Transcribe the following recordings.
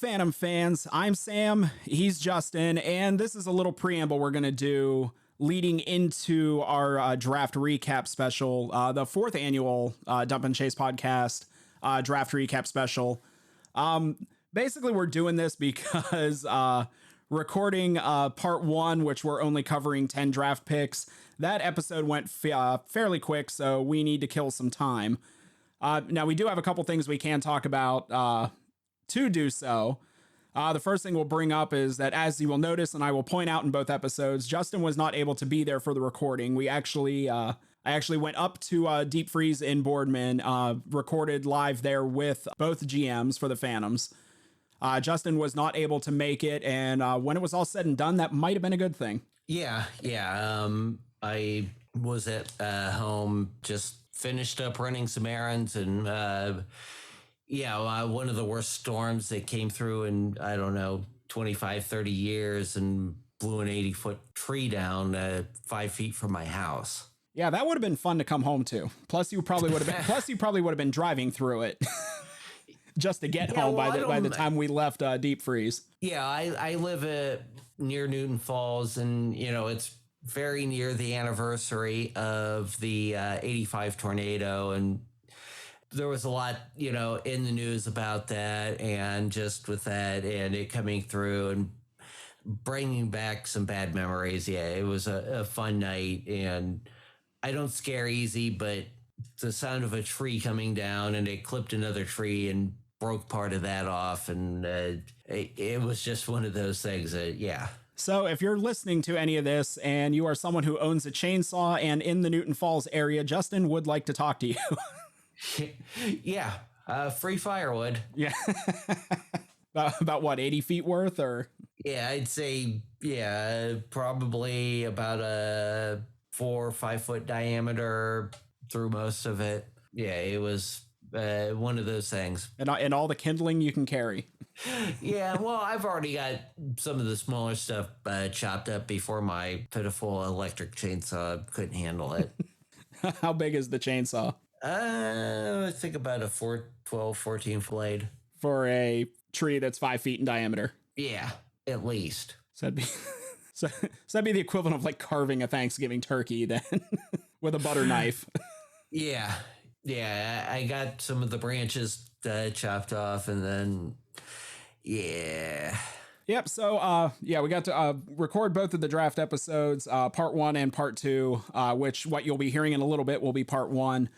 Phantom fans? I'm Sam, he's Justin, and this is a little preamble we're going to do leading into our draft recap special, the fourth annual Dump and Chase podcast draft recap special. Basically, we're doing this because recording part one, which we're only covering 10 draft picks, that episode went fairly quick, so we need to kill some time. Now, we do have a couple things we can talk about to do so. The first thing we'll bring up is that, as you will notice, and I will point out in both episodes, Justin was not able to be there for the recording. I actually went up to Deep Freeze in Boardman, recorded live there with both GMs for the Phantoms. Justin was not able to make it, and when it was all said and done, that might have been a good thing. Yeah. I was at home, just finished up running some errands, and one of the worst storms that came through in, 25, 30 years and blew an 80-foot tree down 5 feet from my house. Yeah, that would have been fun to come home to. Plus, you probably would have been driving through it just to get home by the time we left Deep Freeze. Yeah, I live near Newton Falls, and it's very near the anniversary of the 85 tornado, and there was a lot, in the news about that, and just with that and it coming through and bringing back some bad memories. Yeah, it was a fun night, and I don't scare easy, but the sound of a tree coming down, and it clipped another tree and broke part of that off, and it was just one of those things that, yeah. So if you're listening to any of this and you are someone who owns a chainsaw and in the Newton Falls area, Justin would like to talk to you. Yeah, free firewood. Yeah. about what, 80 feet worth, or? Yeah, I'd say, probably about a 4 or 5 foot diameter through most of it. Yeah, it was one of those things. And all the kindling you can carry. Yeah, well, I've already got some of the smaller stuff chopped up before my pitiful electric chainsaw couldn't handle it. How big is the chainsaw? I think about a 14 blade. For a tree that's 5 feet in diameter. Yeah, at least. So that'd be the equivalent of like carving a Thanksgiving turkey then with a butter knife. Yeah, I got some of the branches chopped off, and then, yeah. Yep. So, we got to record both of the draft episodes, part one and part two, which what you'll be hearing in a little bit will be part one.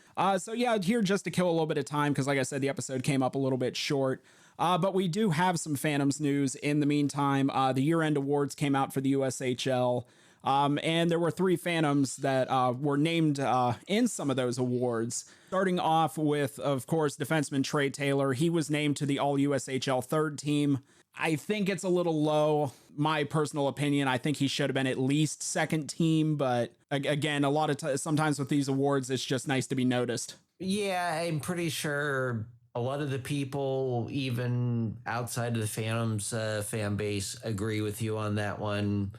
Here just to kill a little bit of time, because like I said, the episode came up a little bit short. But we do have some Phantoms news in the meantime. The year-end awards came out for the USHL. And there were 3 Phantoms that were named in some of those awards. Starting off with, of course, defenseman Trey Taylor. He was named to the All-USHL third team. I think it's a little low. My personal opinion, I think he should have been at least second team. But again, a lot of sometimes with these awards, it's just nice to be noticed. Yeah, I'm pretty sure a lot of the people, even outside of the Phantoms fan base, agree with you on that one.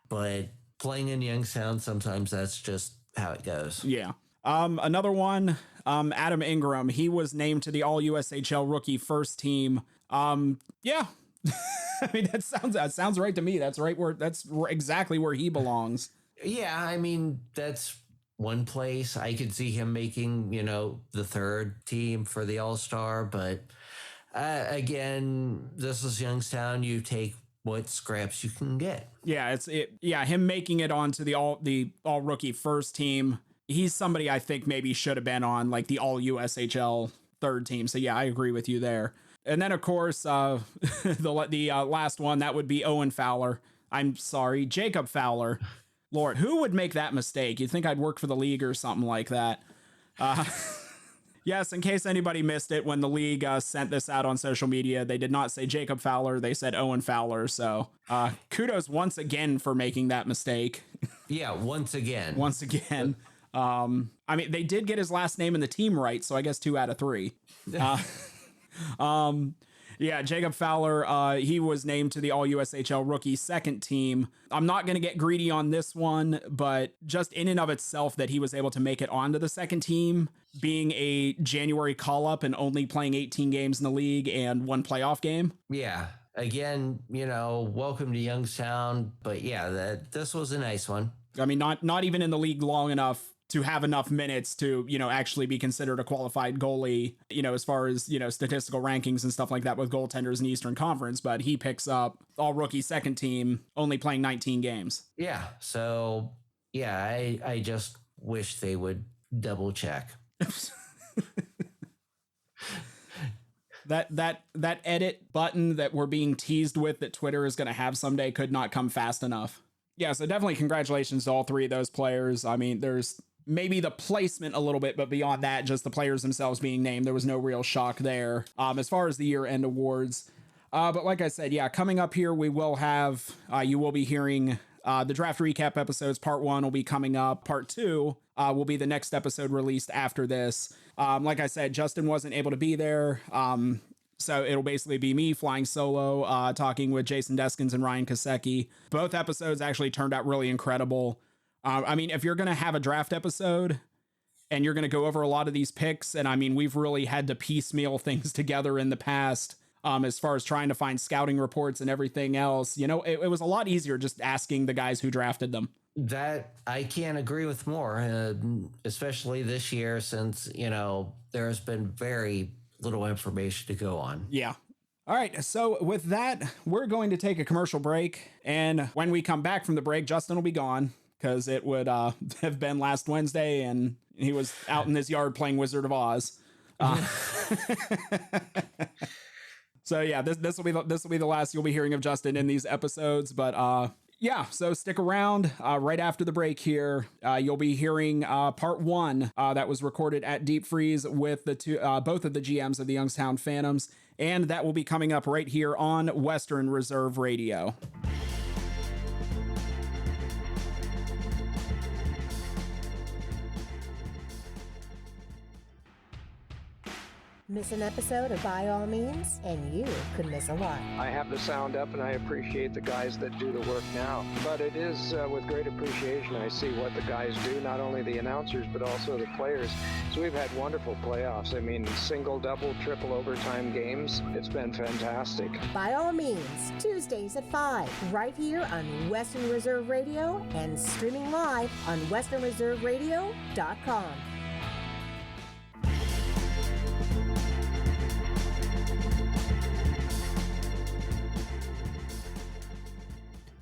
But playing in Youngstown, sometimes that's just how it goes. Yeah. Another one, Adam Ingram. He was named to the All-USHL rookie first team. Yeah. I mean, that sounds right to me. That's exactly where he belongs. Yeah, I mean, that's one place I could see him making, the third team for the All-Star. But again, this is Youngstown. You take what scraps you can get. Yeah, him making it onto the all rookie first team. He's somebody I think maybe should have been on like the All-USHL third team. So yeah, I agree with you there. And then of course, the last one, that would be Jacob Fowler. Lord, who would make that mistake? You'd think I'd work for the league or something like that. Yes, in case anybody missed it, when the league sent this out on social media, they did not say Jacob Fowler, they said Owen Fowler. So kudos once again for making that mistake. Yeah, once again. I mean, they did get his last name and the team right, so I guess 2 out of 3. Yeah, Jacob Fowler, he was named to the All-USHL rookie second team. I'm not going to get greedy on this one, but just in and of itself that he was able to make it onto the second team, being a January call-up and only playing 18 games in the league and one playoff game. Yeah. Again, welcome to Youngstown. But yeah, this was a nice one. I mean, not even in the league long enough to have enough minutes to, actually be considered a qualified goalie, as far as, statistical rankings and stuff like that with goaltenders in the Eastern Conference. But he picks up all rookie second team, only playing 19 games. Yeah. So, yeah, I just wish they would double check. That edit button that we're being teased with that Twitter is going to have someday could not come fast enough. Yeah, so definitely congratulations to all three of those players. I mean, there's maybe the placement a little bit, but beyond that, just the players themselves being named, there was no real shock there as far as the year-end awards. But like I said, yeah, coming up here, we will have, you will be hearing the draft recap episodes. Part 1 will be coming up. Part 2 will be the next episode released after this. Like I said, Justin wasn't able to be there. So it'll basically be me flying solo, talking with Jason Deskins and Ryan Kosecki. Both episodes actually turned out really incredible. I mean, if you're going to have a draft episode and you're going to go over a lot of these picks, and I mean, we've really had to piecemeal things together in the past as far as trying to find scouting reports and everything else. It was a lot easier just asking the guys who drafted them. That I can't agree with more, especially this year since, there has been very little information to go on. Yeah. All right. So with that, we're going to take a commercial break. And when we come back from the break, Justin will be gone because it would have been last Wednesday and he was out in his yard playing Wizard of Oz. So yeah, this will be the last you'll be hearing of Justin in these episodes. But yeah, so stick around. Right after the break here, you'll be hearing part 1 that was recorded at Deep Freeze with both of the GMs of the Youngstown Phantoms, and that will be coming up right here on Western Reserve Radio. Miss an episode of By All Means, and you could miss a lot. I have the sound up, and I appreciate the guys that do the work now. But it is with great appreciation I see what the guys do, not only the announcers, but also the players. So we've had wonderful playoffs. I mean, single, double, triple overtime games. It's been fantastic. By All Means, Tuesdays at 5, right here on Western Reserve Radio and streaming live on westernreserveradio.com.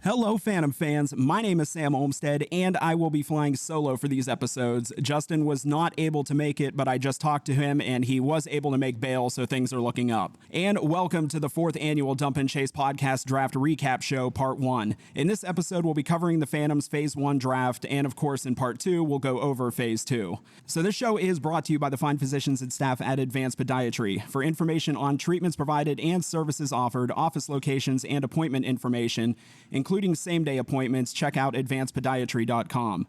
Hello, Phantom fans. My name is Sam Olmstead, and I will be flying solo for these episodes. Justin was not able to make it, but I just talked to him, and he was able to make bail, so things are looking up. And welcome to the 4th annual Dump and Chase Podcast Draft Recap Show, Part 1. In this episode, we'll be covering the Phantoms Phase 1 draft, and of course, in Part 2, we'll go over Phase 2. So this show is brought to you by the fine physicians and staff at Advanced Podiatry. For information on treatments provided and services offered, office locations, and appointment information, including same-day appointments, check out advancedpodiatry.com.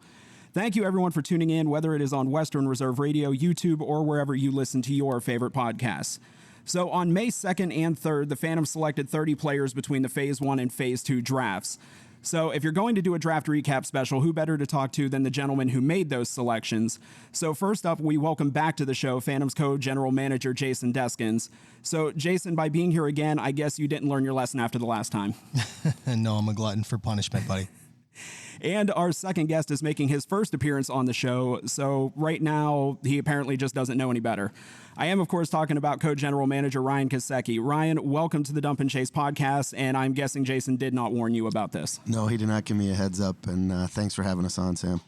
Thank you, everyone, for tuning in, whether it is on Western Reserve Radio, YouTube, or wherever you listen to your favorite podcasts. So on May 2nd and 3rd, the Phantoms selected 30 players between the Phase 1 and Phase 2 drafts. So if you're going to do a draft recap special, who better to talk to than the gentleman who made those selections? So first up, we welcome back to the show Phantoms Co-General Manager Jason Deskins. So Jason, by being here again, I guess you didn't learn your lesson after the last time. No, I'm a glutton for punishment, buddy. And our second guest is making his first appearance on the show, so right now he apparently just doesn't know any better. I am, of course, talking about Co-General Manager Ryan Kosecki. Ryan, welcome to the Dump and Chase podcast, and I'm guessing Jason did not warn you about this. No, he did not give me a heads up, and thanks for having us on, Sam.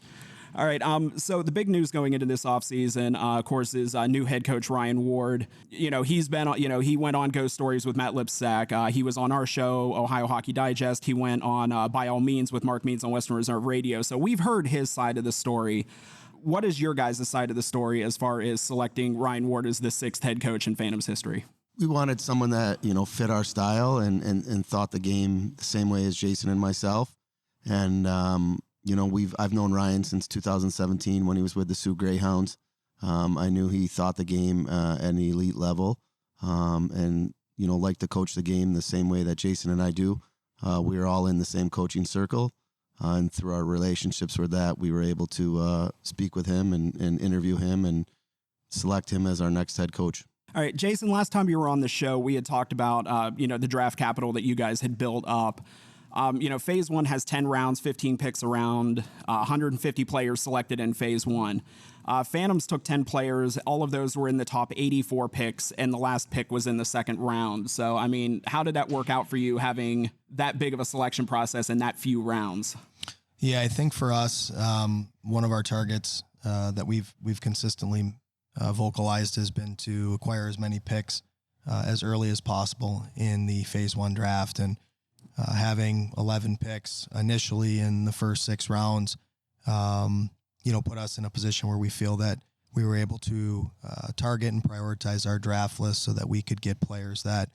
All right. So the big news going into this offseason, of course, is new head coach Ryan Ward. He's been, he went on Ghost Stories with Matt Lipsack. He was on our show, Ohio Hockey Digest. He went on By All Means with Mark Means on Western Reserve Radio. So we've heard his side of the story. What is your guys' side of the story as far as selecting Ryan Ward as the 6th head coach in Phantoms history? We wanted someone that, fit our style and thought the game the same way as Jason and myself. And, I've known Ryan since 2017 when he was with the Sioux Greyhounds. I knew he thought the game at an elite level. And like to coach the game the same way that Jason and I do. We are all in the same coaching circle. And through our relationships with that, we were able to speak with him and interview him and select him as our next head coach. All right, Jason, last time you were on the show, we had talked about, the draft capital that you guys had built up. Phase 1 has 10 rounds, 15 picks around, 150 players selected in phase 1. Phantoms took 10 players. All of those were in the top 84 picks, and the last pick was in the second round. So, I mean, how did that work out for you, having that big of a selection process in that few rounds? Yeah, I think for us, one of our targets that we've consistently vocalized has been to acquire as many picks as early as possible in the phase 1 draft, and having 11 picks initially in the first 6 rounds, put us in a position where we feel that we were able to target and prioritize our draft list so that we could get players that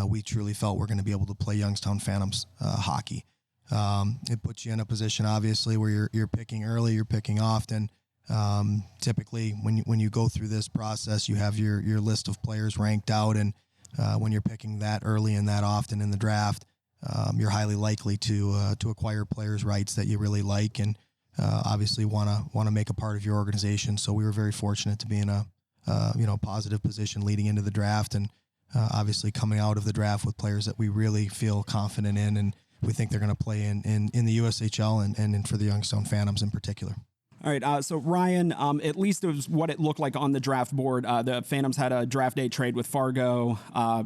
we truly felt were going to be able to play Youngstown Phantoms hockey. It puts you in a position, obviously, where you're picking early, you're picking often. Typically, when you go through this process, you have your list of players ranked out, and when you're picking that early and that often in the draft, you're highly likely to acquire players' rights that you really like and obviously want to make a part of your organization. So we were very fortunate to be in a positive position leading into the draft, and obviously coming out of the draft with players that we really feel confident in, and we think they're going to play in the USHL and for the Youngstown Phantoms in particular. All right, so Ryan, at least it was what it looked like on the draft board. The Phantoms had a draft day trade with Fargo,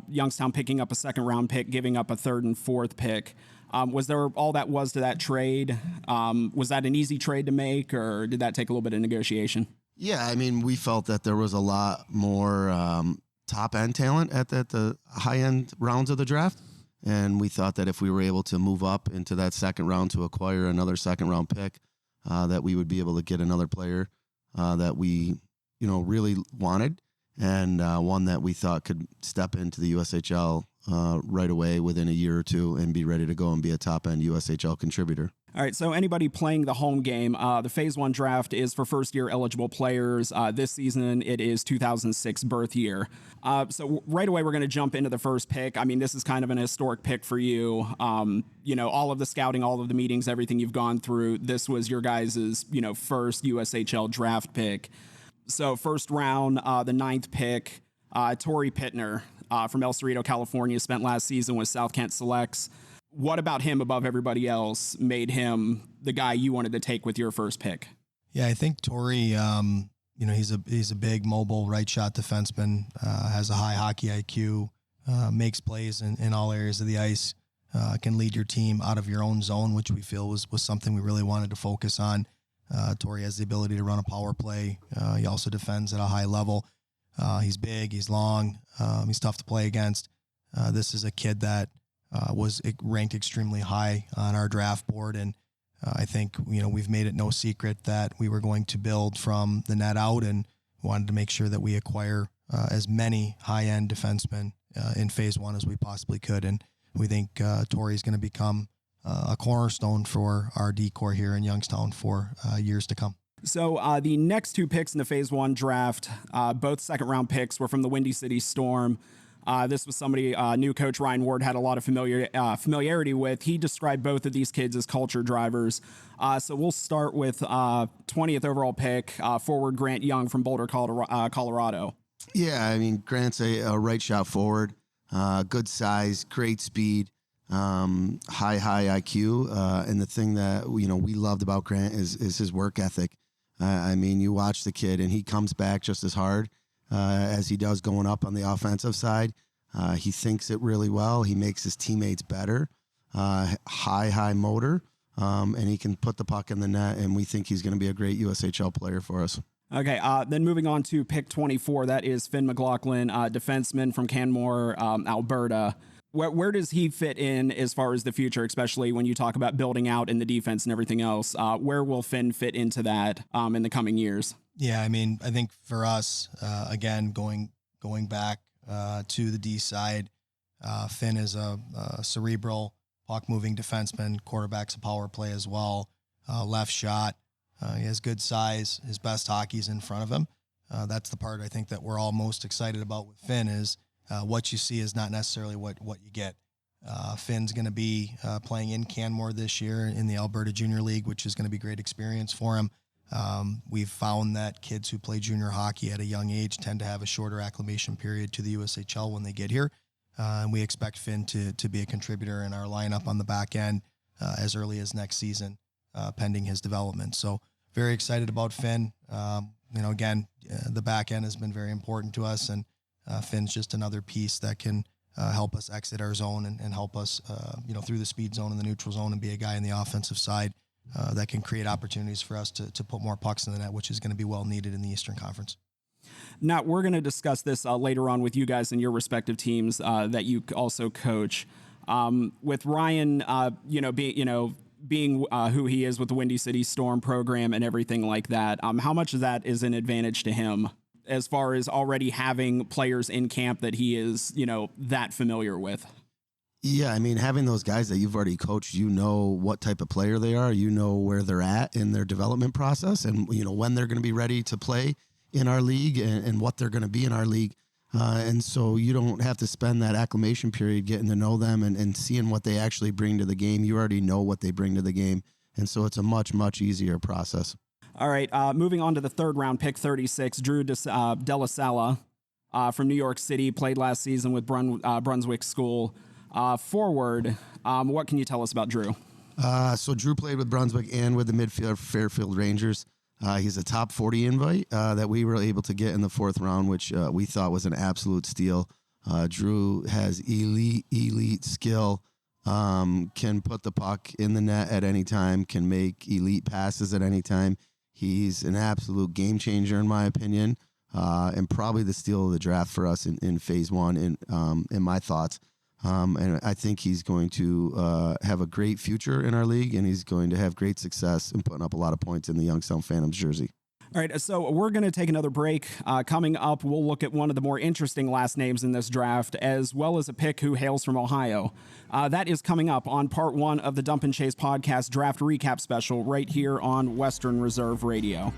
Youngstown picking up a second-round pick, giving up a third and fourth pick. Was there all that was to that trade? Was that an easy trade to make, or did that take a little bit of negotiation? Yeah, I mean, we felt that there was a lot more top-end talent at the high-end rounds of the draft, and we thought that if we were able to move up into that second round to acquire another second-round pick, that we would be able to get another player that we, really wanted, and one that we thought could step into the USHL right away within a year or two and be ready to go and be a top-end USHL contributor. All right, so anybody playing the home game, the Phase 1 draft is for first-year eligible players. This season, it is 2006 birth year. So right away, we're going to jump into the first pick. I mean, this is kind of an historic pick for you. All of the scouting, all of the meetings, everything you've gone through, this was your guys' first USHL draft pick. So first round, the 9th pick, Torrey Pittner from El Cerrito, California, spent last season with South Kent Selects. What about him above everybody else made him the guy you wanted to take with your first pick? Yeah, I think Torrey, he's a big mobile right shot defenseman, has a high hockey IQ, makes plays in all areas of the ice, can lead your team out of your own zone, which we feel was something we really wanted to focus on. Torrey has the ability to run a power play. He also defends at a high level. He's big, he's long, he's tough to play against. This is a kid that was ranked extremely high on our draft board, and I think we've made it no secret that we were going to build from the net out, and wanted to make sure that we acquire as many high-end defensemen in phase 1 as we possibly could, and we think Torrey is going to become a cornerstone for our D-core here in Youngstown for years to come. So the next 2 picks in the Phase 1 draft, both second-round picks, were from the Windy City Storm. This was somebody new coach Ryan Ward had a lot of familiarity with. He described both of these kids as culture drivers. So we'll start with 20th overall pick, forward Grant Young from Boulder, Colorado. Yeah, I mean, Grant's a right shot forward, good size, great speed, high IQ. And the thing that, we loved about Grant is his work ethic. I mean, you watch the kid and he comes back just as hard as he does going up on the offensive side. He thinks it really well. He makes his teammates better. High motor, and he can put the puck in the net, and we think he's going to be a great USHL player for us. Okay, then moving on to pick 24, that is Finn McLaughlin, defenseman from Canmore, Alberta. Where does he fit in as far as the future, especially when you talk about building out in the defense and everything else? Where will Finn fit into that in the coming years? Yeah, I mean, I think for us, again, going back to the D side, Finn is a cerebral, puck-moving defenseman, quarterback's a power play as well, left shot. He has good size. His best hockey's in front of him. That's the part I think that we're all most excited about with Finn is what you see is not necessarily what you get. Finn's going to be playing in Canmore this year in the Alberta Junior League, which is going to be a great experience for him. We've found that kids who play junior hockey at a young age tend to have a shorter acclimation period to the USHL when they get here. And we expect Finn to be a contributor in our lineup on the back end as early as next season, pending his development. So very excited about Finn. Again, the back end has been very important to us, and Finn's just another piece that can help us exit our zone and help us, through the speed zone and the neutral zone, and be a guy in the offensive side that can create opportunities for us to put more pucks in the net, which is going to be well needed in the Eastern Conference. Now, we're going to discuss this later on with you guys and your respective teams that you also coach. With Ryan, being who he is with the Windy City Storm program and everything like that, how much of that is an advantage to him as far as already having players in camp that he is, that familiar with? Yeah, I mean, having those guys that you've already coached, what type of player they are, where they're at in their development process, and, when they're going to be ready to play in our league and what they're going to be in our league. And so you don't have to spend that acclimation period getting to know them and seeing what they actually bring to the game. You already know what they bring to the game. And so it's a much, much easier process. All right, moving on to the third round pick, 36, Drew Della Sala from New York City, played last season with Brunswick School. Forward, what can you tell us about Drew? So Drew played with Brunswick and with the midfield Fairfield Rangers. He's a top 40 invite that we were able to get in the fourth round, which we thought was an absolute steal. Drew has elite skill, can put the puck in the net at any time, can make elite passes at any time. He's an absolute game changer, in my opinion, and probably the steal of the draft for us in phase one, in my thoughts. And I think he's going to have a great future in our league, and he's going to have great success in putting up a lot of points in the Youngstown Phantoms jersey. All right, so we're going to take another break. Coming up, we'll look at one of the more interesting last names in this draft, as well as a pick who hails from Ohio. That is coming up on part one of the Dump and Chase podcast draft recap special right here on Western Reserve Radio.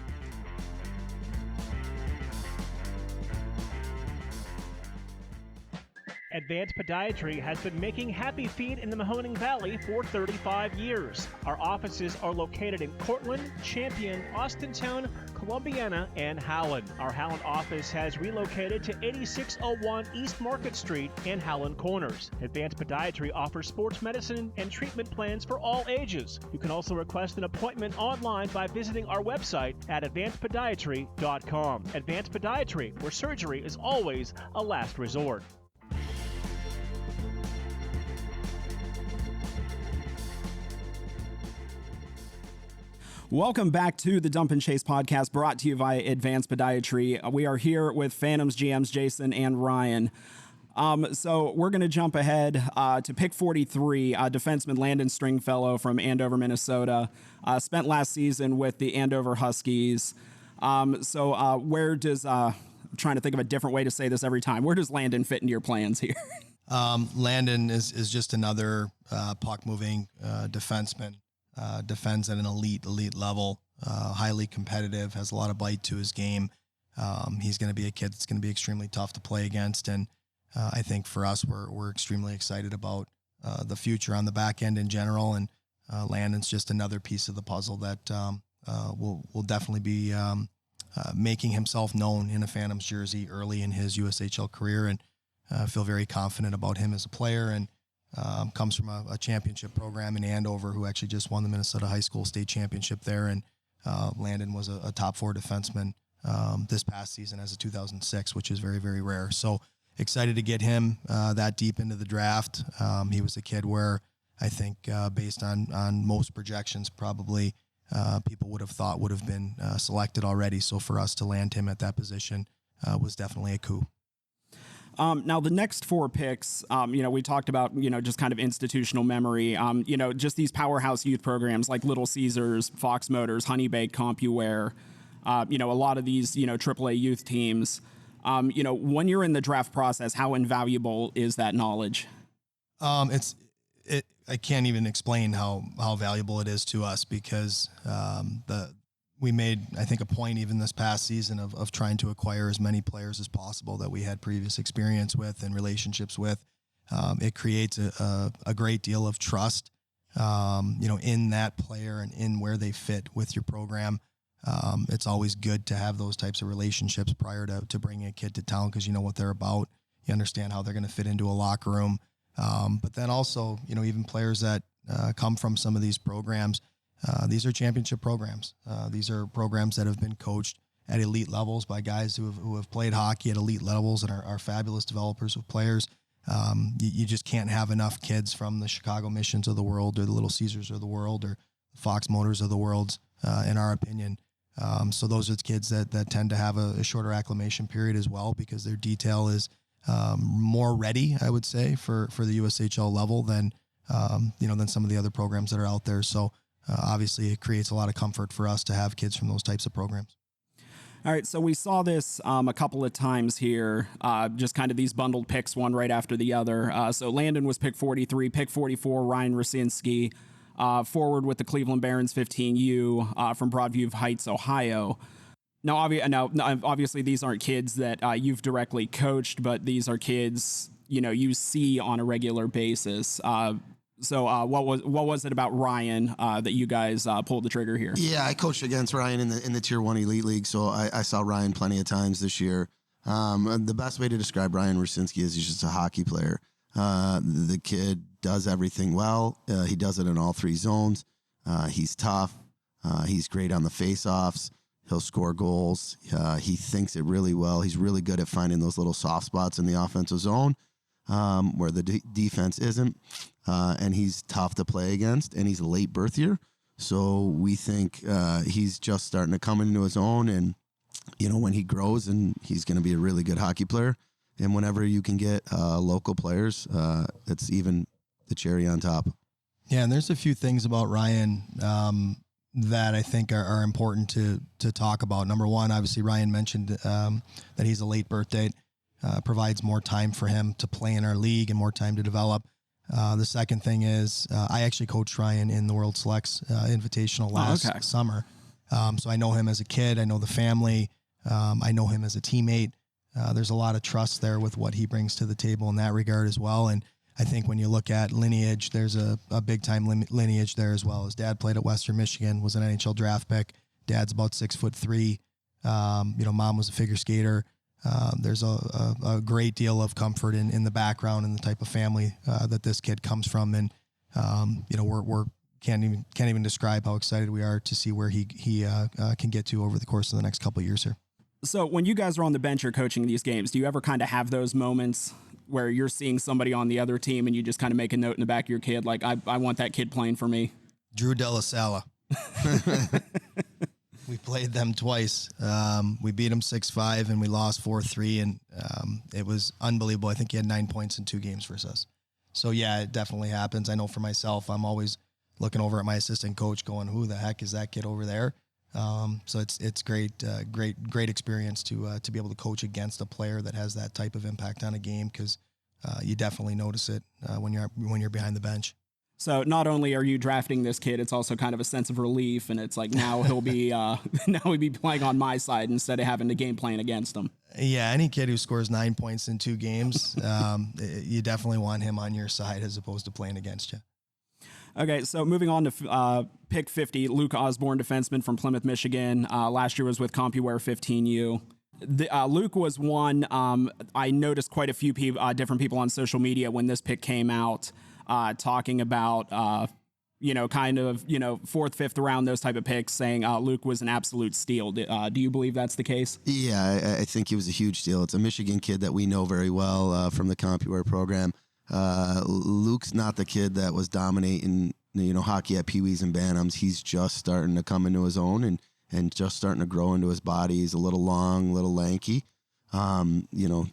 Advanced Podiatry has been making happy feet in the Mahoning Valley for 35 years. Our offices are located in Cortland, Champion, Austintown, Columbiana, and Howland. Our Howland office has relocated to 8601 East Market Street in Howland Corners. Advanced Podiatry offers sports medicine and treatment plans for all ages. You can also request an appointment online by visiting our website at advancedpodiatry.com. Advanced Podiatry, where surgery is always a last resort. Welcome back to the Dump and Chase podcast, brought to you via Advanced Podiatry. We are here with Phantoms GMs Jason and Ryan. So we're going to jump ahead to pick 43, defenseman Landon Stringfellow from Andover, Minnesota. Spent last season with the Andover Huskies. Where does, I'm trying to think of a different way to say this every time, where does Landon fit into your plans here? Landon is just another puck-moving defenseman. Defends at an elite level, highly competitive, has a lot of bite to his game. He's going to be a kid that's going to be extremely tough to play against. And I think for us, we're extremely excited about the future on the back end in general. And Landon's just another piece of the puzzle that will definitely be making himself known in a Phantoms jersey early in his USHL career. And I feel very confident about him as a player, and comes from a championship program in Andover, who actually just won the Minnesota High School State Championship there. And Landon was a top four defenseman this past season as a 2006, which is very, very rare. So excited to get him that deep into the draft. He was a kid where I think based on most projections, probably people would have thought would have been selected already. So for us to land him at that position was definitely a coup. Now, the next four picks, we talked about, just kind of institutional memory, just these powerhouse youth programs like Little Caesars, Fox Motors, Honey Baked, CompuWare, a lot of these, AAA youth teams. When you're in the draft process, how invaluable is that knowledge? I can't even explain how valuable it is to us, because we made, I think, a point even this past season of trying to acquire as many players as possible that we had previous experience with and relationships with. It creates a great deal of trust, in that player and in where they fit with your program. It's always good to have those types of relationships prior to bringing a kid to town, because you know what they're about. You understand how they're going to fit into a locker room. But then also, even players that come from some of these programs, these are championship programs. These are programs that have been coached at elite levels by guys who have played hockey at elite levels and are fabulous developers of players. You just can't have enough kids from the Chicago Missions of the world, or the Little Caesars of the world, or the Fox Motors of the world, in our opinion. So those are the kids that tend to have a shorter acclimation period as well, because their detail is more ready, I would say, for the USHL level than some of the other programs that are out there. So obviously it creates a lot of comfort for us to have kids from those types of programs. All right, so we saw this a couple of times here, just kind of these bundled picks, one right after the other. So Landon was pick 43, pick 44, Ryan Rosinski, forward with the Cleveland Barons 15U from Broadview Heights, Ohio. Now, obviously, these aren't kids that you've directly coached, but these are kids, you see on a regular basis. So what was it about Ryan that you guys pulled the trigger here? Yeah, I coached against Ryan in the Tier 1 Elite League, so I saw Ryan plenty of times this year. The best way to describe Ryan Rosinski is he's just a hockey player. The kid does everything well. He does it in all three zones. He's tough. He's great on the face-offs. He'll score goals. He thinks it really well. He's really good at finding those little soft spots in the offensive zone where the defense isn't. And he's tough to play against, and he's a late birth year. So we think he's just starting to come into his own, and, when he grows, and he's going to be a really good hockey player. And whenever you can get local players, it's even the cherry on top. Yeah, and there's a few things about Ryan that I think are important to talk about. Number one, obviously, Ryan mentioned that he's a late birth date, provides more time for him to play in our league and more time to develop. The second thing is I actually coached Ryan in the World Selects Invitational last summer. So I know him as a kid. I know the family. I know him as a teammate. There's a lot of trust there with what he brings to the table in that regard as well. And I think when you look at lineage, there's a big-time lineage there as well. His dad played at Western Michigan, was an NHL draft pick. Dad's about 6'3". Mom was a figure skater. There's a great deal of comfort in the background and the type of family that this kid comes from, and we're can't even describe how excited we are to see where he can get to over the course of the next couple of years here. So when you guys are on the bench or coaching these games, do you ever kind of have those moments where you're seeing somebody on the other team and you just kind of make a note in the back of your kid, like, I want that kid playing for me? Drew Delasala. We played them twice. We beat them 6-5 and we lost 4-3, and it was unbelievable. I think he had 9 points in 2 games versus us. So yeah, it definitely happens. I know for myself, I'm always looking over at my assistant coach going, who the heck is that kid over there? So it's great experience to be able to coach against a player that has that type of impact on a game, because you definitely notice it when you're behind the bench. So not only are you drafting this kid, it's also kind of a sense of relief, and it's like now he'll be playing on my side instead of having to game plan against him. Yeah, any kid who scores 9 points in 2 games, you definitely want him on your side as opposed to playing against you. Okay, so moving on to pick 50, Luke Osborne, defenseman from Plymouth, Michigan. Last year was with CompuWare 15U. Luke was one. I noticed quite a few different people on social media when this pick came out, talking about, kind of, 4th, 5th round, those type of picks, saying Luke was an absolute steal. Do you believe that's the case? Yeah, I think he was a huge steal. It's a Michigan kid that we know very well from the CompuWare program. Luke's not the kid that was dominating, hockey at Pee-wees and Bantams. He's just starting to come into his own and just starting to grow into his body. He's a little long, a little lanky,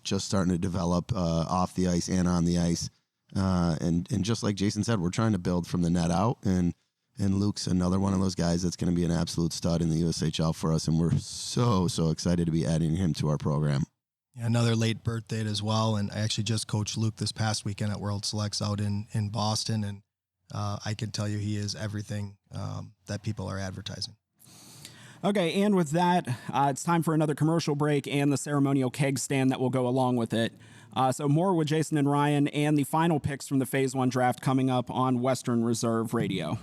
just starting to develop off the ice and on the ice. And just like Jason said, we're trying to build from the net out, and Luke's another one of those guys that's going to be an absolute stud in the USHL for us, and we're so excited to be adding him to our program. Yeah, another late birth date as well, and I actually just coached Luke this past weekend at World Selects out in Boston, and I can tell you he is everything that people are advertising. Okay, and with that, it's time for another commercial break and the ceremonial keg stand that will go along with it. So more with Jason and Ryan and the final picks from the Phase 1 draft coming up on Western Reserve Radio.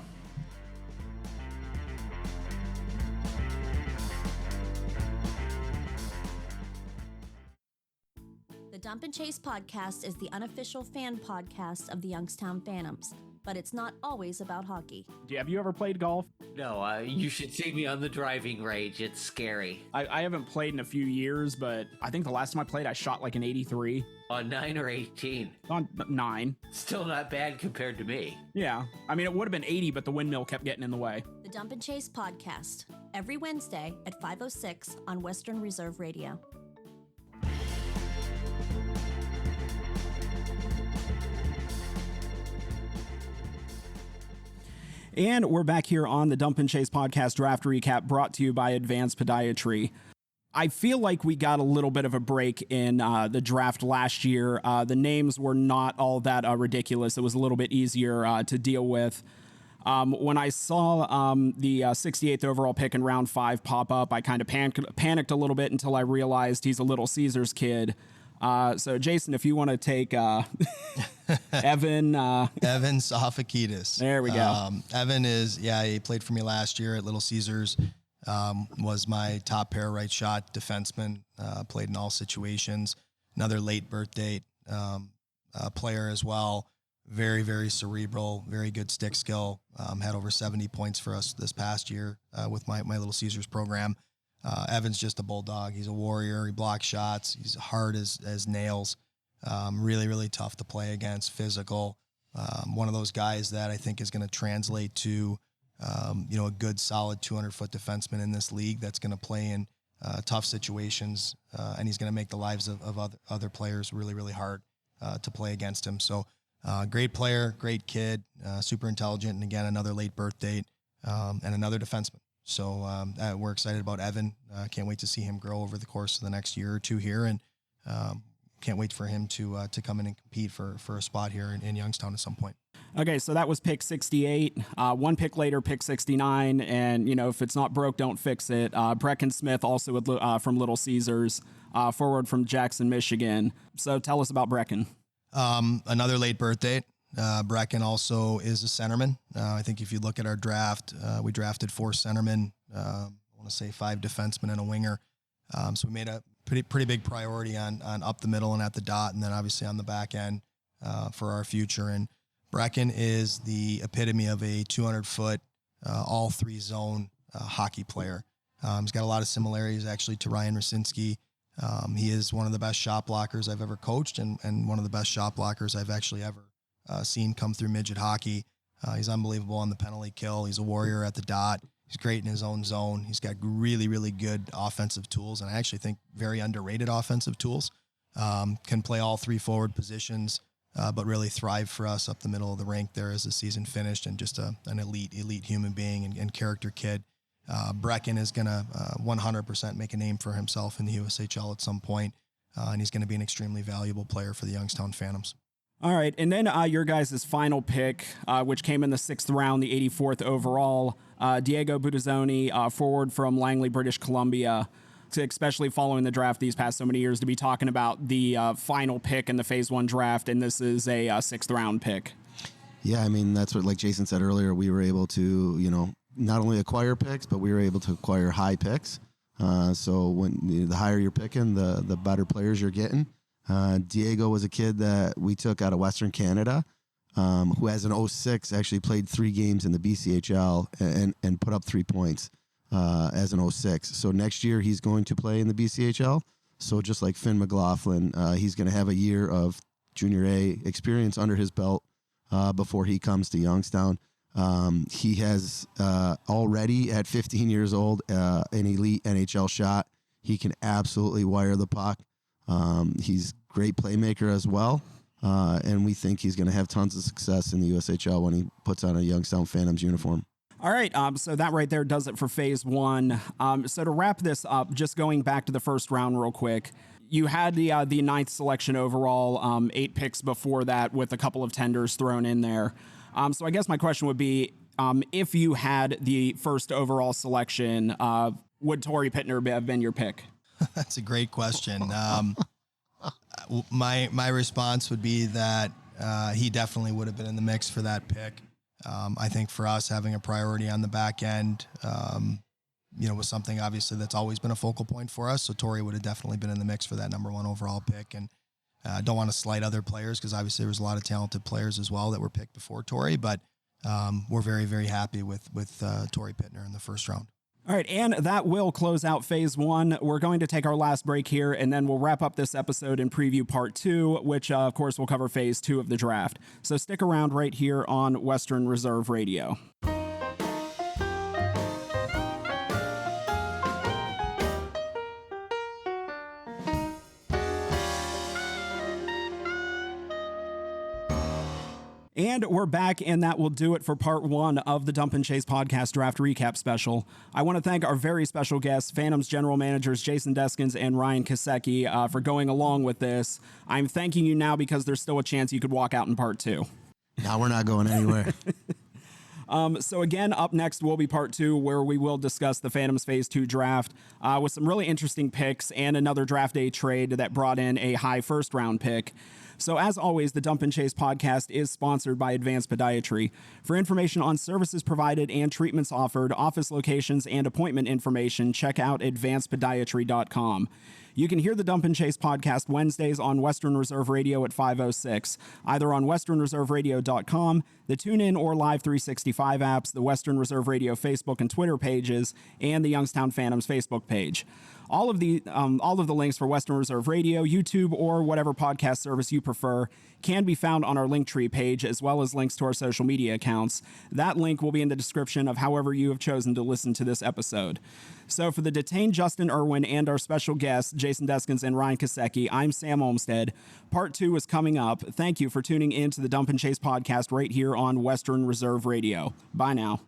The Dump and Chase podcast is the unofficial fan podcast of the Youngstown Phantoms, but it's not always about hockey. Have you ever played golf? No, you should see me on the driving range. It's scary. I haven't played in a few years, but I think the last time I played, I shot like an 83. On 9 or 18. On 9. Still not bad compared to me. Yeah. I mean, it would have been 80, but the windmill kept getting in the way. The Dump and Chase podcast, every Wednesday at 5:06 on Western Reserve Radio. And we're back here on the Dump and Chase podcast draft recap brought to you by Advanced Podiatry. I feel like we got a little bit of a break in the draft last year. The names were not all that ridiculous. It was a little bit easier to deal with. When I saw the 68th overall pick in round 5 pop up, I kind of panicked a little bit until I realized he's a Little Caesars kid. So Jason, if you want to take Evan Sofakidis. There we go. Evan he played for me last year at Little Caesars. Was my top pair right shot defenseman. Played in all situations. Another late birth date player as well. Very, very cerebral. Very good stick skill. Had over 70 points for us this past year with my Little Caesars program. Evan's just a bulldog. He's a warrior. He blocks shots. He's hard as nails. Really, really tough to play against. Physical. One of those guys that I think is going to translate to, a good, solid 200-foot defenseman in this league that's going to play in tough situations, and he's going to make the lives of other players really, really hard to play against him. So, great player, great kid, super intelligent, and again, another late birth date, and another defenseman. So we're excited about Evan. Can't wait to see him grow over the course of the next year or two here, and can't wait for him to come in and compete for a spot here in Youngstown at some point. Okay, so that was pick 68. One pick later, pick 69, and if it's not broke, don't fix it. Breckensmith, also from Little Caesars, forward from Jackson, Michigan. So tell us about Brecken. Another late birth date. Brecken also is a centerman. I think if you look at our draft, we drafted 4 centermen, I want to say 5 defensemen and a winger. So we made a pretty big priority on up the middle and at the dot, and then obviously on the back end for our future. And Brecken is the epitome of a 200-foot, all 3-zone hockey player. He's got a lot of similarities actually to Ryan Rosinski. He is one of the best shot blockers I've ever coached, and one of the best shot blockers I've actually ever seen come through midget hockey. He's unbelievable on the penalty kill. He's a warrior at the dot. He's great in his own zone. He's got really, really good offensive tools, and I actually think very underrated offensive tools. Can play all 3 forward positions, but really thrive for us up the middle of the rink there as the season finished, and just an elite human being and character kid. Brecken is going to 100% make a name for himself in the USHL at some point, and he's going to be an extremely valuable player for the Youngstown Phantoms. All right, and then your guys' final pick, which came in the 6th round, the 84th overall, Diego Buttazzoni, forward from Langley, British Columbia, especially following the draft these past so many years, to be talking about the final pick in the Phase 1 draft, and this is a 6th round pick. Yeah, I mean, that's what, like Jason said earlier, we were able to, not only acquire picks, but we were able to acquire high picks. So when the higher you're picking, the better players you're getting. Diego was a kid that we took out of Western Canada, who as an 06 actually played 3 games in the BCHL and put up 3 points as an 06. So next year he's going to play in the BCHL. So just like Finn McLaughlin, he's going to have a year of Junior A experience under his belt before he comes to Youngstown. He has already at 15 years old an elite NHL shot. He can absolutely wire the puck. He's a great playmaker as well, and we think he's going to have tons of success in the USHL when he puts on a Youngstown Phantoms uniform. All right, so that right there does it for Phase 1. So to wrap this up, just going back to the first round real quick, you had the 9th selection overall, 8 picks before that with a couple of tenders thrown in there. So I guess my question would be, if you had the first overall selection, would Torrey Pittner have been your pick? That's a great question. My response would be that he definitely would have been in the mix for that pick. I think for us, having a priority on the back end, was something obviously that's always been a focal point for us. So Torrey would have definitely been in the mix for that number 1 overall pick. And don't want to slight other players because obviously there was a lot of talented players as well that were picked before Torrey, but we're very, very happy with Torrey Pittner in the first round. All right, and that will close out phase 1. We're going to take our last break here, and then we'll wrap up this episode and preview part 2, which, of course, will cover phase 2 of the draft. So stick around right here on Western Reserve Radio. And we're back, and that will do it for part 1 of the Dump and Chase podcast draft recap special. I want to thank our very special guests, Phantoms general managers Jason Deskins and Ryan Kosecki, for going along with this. I'm thanking you now because there's still a chance you could walk out in part 2. No, we're not going anywhere. So again, up next will be part 2, where we will discuss the Phantoms Phase 2 draft with some really interesting picks and another draft day trade that brought in a high first-round pick. So as always, the Dump and Chase podcast is sponsored by Advanced Podiatry. For information on services provided and treatments offered, office locations, and appointment information, check out advancedpodiatry.com. You can hear the Dump and Chase podcast Wednesdays on Western Reserve Radio at 5:06, either on westernreserveradio.com, the TuneIn or Live 365 apps, the Western Reserve Radio Facebook and Twitter pages, and the Youngstown Phantoms Facebook page. All of the links for Western Reserve Radio, YouTube, or whatever podcast service you prefer can be found on our Linktree page, as well as links to our social media accounts. That link will be in the description of however you have chosen to listen to this episode. So for the detained Justin Irwin and our special guests, Jason Deskins and Ryan Kosecki, I'm Sam Olmstead. Part 2 is coming up. Thank you for tuning in to the Dump and Chase podcast right here on Western Reserve Radio. Bye now.